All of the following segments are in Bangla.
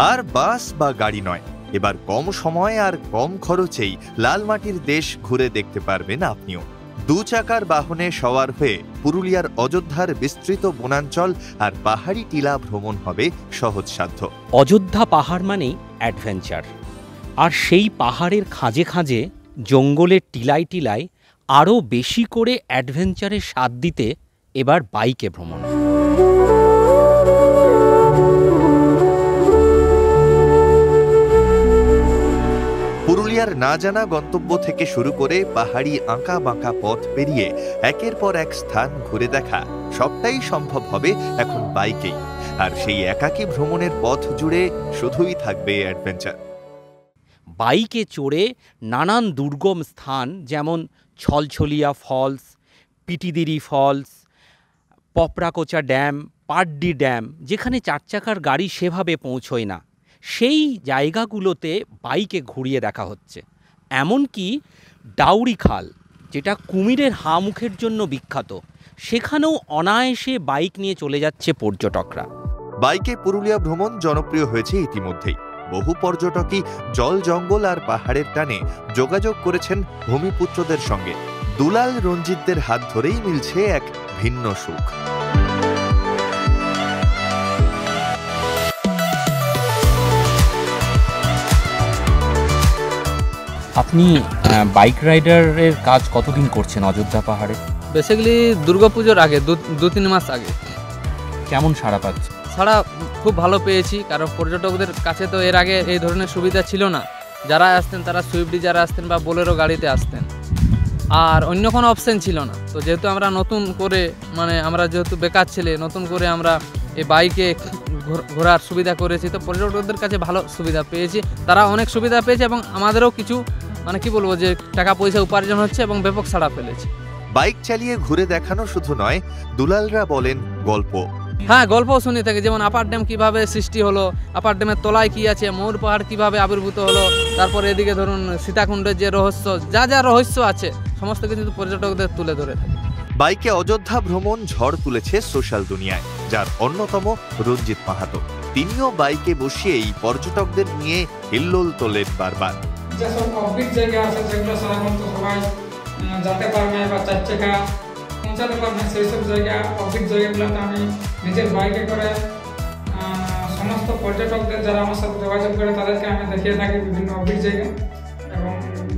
আর বাস বা গাড়ি নয়, এবার কম সময় আর কম খরচেই লাল মাটির দেশ ঘুরে দেখতে পারবেন আপনিও। 2 চাকার বাহনে সওয়ার হয়ে পুরুলিয়ার অযোধ্যার বিস্তৃত বনাঞ্চল আর পাহাড়ি টিলা ভ্রমণ হবে সহজসাধ্য। অযোধ্যা পাহাড় মানেই অ্যাডভেঞ্চার, আর সেই পাহাড়ের খাঁজে খাঁজে জঙ্গলের টিলায় টিলায় আরও বেশি করে অ্যাডভেঞ্চারের স্বাদ দিতে এবার বাইকে ভ্রমণ। পুরুলিয়ার না জানা গন্তব্য থেকে শুরু করে পাহাড়ি আঁকা বাঁকা পথ পেরিয়ে একের পর এক স্থান ঘুরে দেখা সবটাই সম্ভব হবে এখন বাইকেই। আর সেই একাকী ভ্রমণের পথ জুড়ে শুধুই থাকবে অ্যাডভেঞ্চার। বাইকে চড়ে নানান দুর্গম স্থান যেমন Chhalchhalia falls, Pitidiri falls, Poprakocha dam, Paddi dam, যেখানে 4 চাকার গাড়ি সেভাবে পৌঁছয় না, সেই জায়গাগুলোতে বাইকে ঘুরিয়ে দেখা হচ্ছে। এমনকি ডাউরি খাল, যেটা কুমিরের হা মুখের জন্য বিখ্যাত, সেখানেও অনায়াসে বাইক নিয়ে চলে যাচ্ছে পর্যটকরা। বাইকে পুরুলিয়া ভ্রমণ জনপ্রিয় হয়েছে ইতিমধ্যেই। বহু পর্যটকই জল, জঙ্গল আর পাহাড়ের টানে যোগাযোগ করেছেন ভূমিপুত্রদের সঙ্গে। দুলাল রঞ্জিতদের হাত ধরেই মিলছে এক ভিন্ন সুখ। আপনি বাইক রাইডারের কাজ কতদিন করছেন অযোধ্যা পাহাড়ে? বেসিক্যালি দুর্গাপুজোর আগে, 2-3 মাস আগে। কেমন সাড়া পাচ্ছে? সাড়া খুব ভালো পেয়েছি, কারণ পর্যটকদের কাছে তো এর আগে এই ধরনের সুবিধা ছিল না। যারা আসতেন তারা সুইফট ডিজায়ারে আসতেন বা বোলেরো গাড়িতে আসতেন, আর অন্য কোনো অপশন ছিল না। তো যেহেতু আমরা নতুন করে, আমরা যেহেতু বেকার ছেলে, নতুন করে আমরা এই বাইকে ঘোরার সুবিধা করেছি, তো পর্যটকদের কাছে ভালো সুবিধা পেয়েছি, তারা অনেক সুবিধা পেয়েছে এবং আমাদেরও কিছু কি বলবো, যে টাকা পয়সা উপার্জন হচ্ছে এবং ব্যাপক সাড়া ফেলেছে। বাইক চালিয়ে ঘুরে দেখানো শুধু নয়, দুলালরা বলেন গল্প। হ্যাঁ, গল্পও শুনে থাকি, যেমন আপার ড্যাম কীভাবে সৃষ্টি হলো, আপার ড্যামের তলায় কী আছে, ময়ূর পাহাড় কীভাবে আবির্ভূত হলো, তারপর এদিকে ধরুন সীতাকুণ্ডের যে রহস্য, যা রহস্য আছে সমস্ত কিছু পর্যটকদের তুলে ধরে থাকে। বাইকে অযোধ্যা ভ্রমণ ঝড় তুলেছে সোশ্যাল দুনিয়ায়, যার অন্যতম রঞ্জিত মাহাতো। তিনিও বাইকে বসিয়েই পর্যটকদের নিয়ে হিল্লোল তোলেন বারবার। যেসব অফবিট জায়গা আছে, যেগুলো সাধারণত সবাই যেতে পারবে বা 4 চাকা পৌঁছাতে পারবে, সেই সব জায়গা, অফবিট জায়গাগুলোতে আমি নিজের বাইকে করে সমস্ত পর্যটকদের যারা আমার সাথে যোগাযোগ করে তাদেরকে আমি দেখিয়ে থাকি বিভিন্ন অফবিট জায়গা। এবং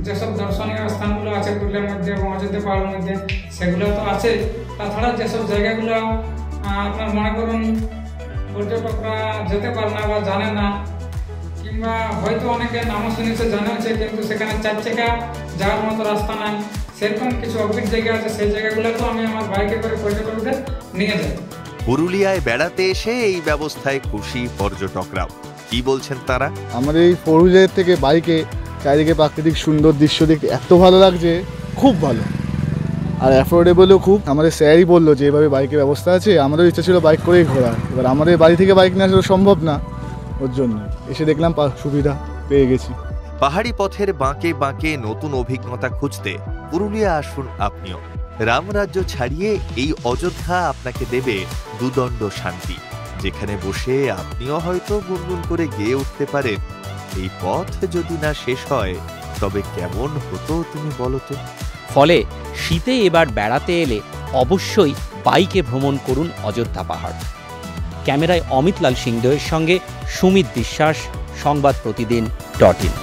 যেসব দর্শনীয় স্থানগুলো আছে পুরুলিয়ার মধ্যে এবং অযোধ্যা পাহাড়ের মধ্যে, সেগুলো তো আছে। তাছাড়া যেসব জায়গাগুলো আপনার মনে করুন পর্যটকরা যেতে পারে না বা জানে না, কিংবা হয়তো অনেকে নামও শুনেছে, জানেছে, কিন্তু সেখানে 4 চাকা যাওয়ার মতো রাস্তা নাই, সেরকম কিছু অফবিট জায়গা আছে, সেই জায়গাগুলোতেও আমি আমার বাইকে করে পর্যটকদের নিয়ে যাই। পুরুলিয়ায় বেড়াতে এসে এই ব্যবস্থায় খুশি পর্যটকরাও। কি বলছেন তারা? আমাদের এই পুরুলিয়ার থেকে বাইকে চারিদিকে প্রাকৃতিক সুন্দর দৃশ্য দেখতে এত ভালো লাগছে, খুব ভালো, আর অ্যাফোর্ডেবলও খুব। আমাদের স্যারই বললো যে এভাবে বাইকের ব্যবস্থা আছে, আমাদের ইচ্ছা ছিল বাইক করেই ঘোরা, এবার আমাদের বাড়ি থেকে বাইক নিয়ে আসা সম্ভব না, ওর জন্য এসে দেখলাম সুবিধা পেয়ে গেছি। পাহাড়ি পথের বাঁকে বাঁকে নতুন অভিজ্ঞতা খুঁজতে পুরুলিয়া আসুন আপনিও। রামরাজ্য ছাড়িয়ে এই অযোধ্যা আপনাকে দেবে দুদণ্ড শান্তি, যেখানে বসে আপনিও হয়তো গুনগুন করে গেয়ে উঠতে পারেন, এই পথ যদি না শেষ হয় তবে কেমন হতো তুমি বলো তো। ফলে শীতে এবার বেড়াতে এলে অবশ্যই বাইকে ভ্রমণ করুন অযোধ্যা পাহাড়। ক্যামেরায় অমিত লাল সিংদেওয়ের সঙ্গে সুমিত বিশ্বাস, সংবাদ প্রতিদিন .in।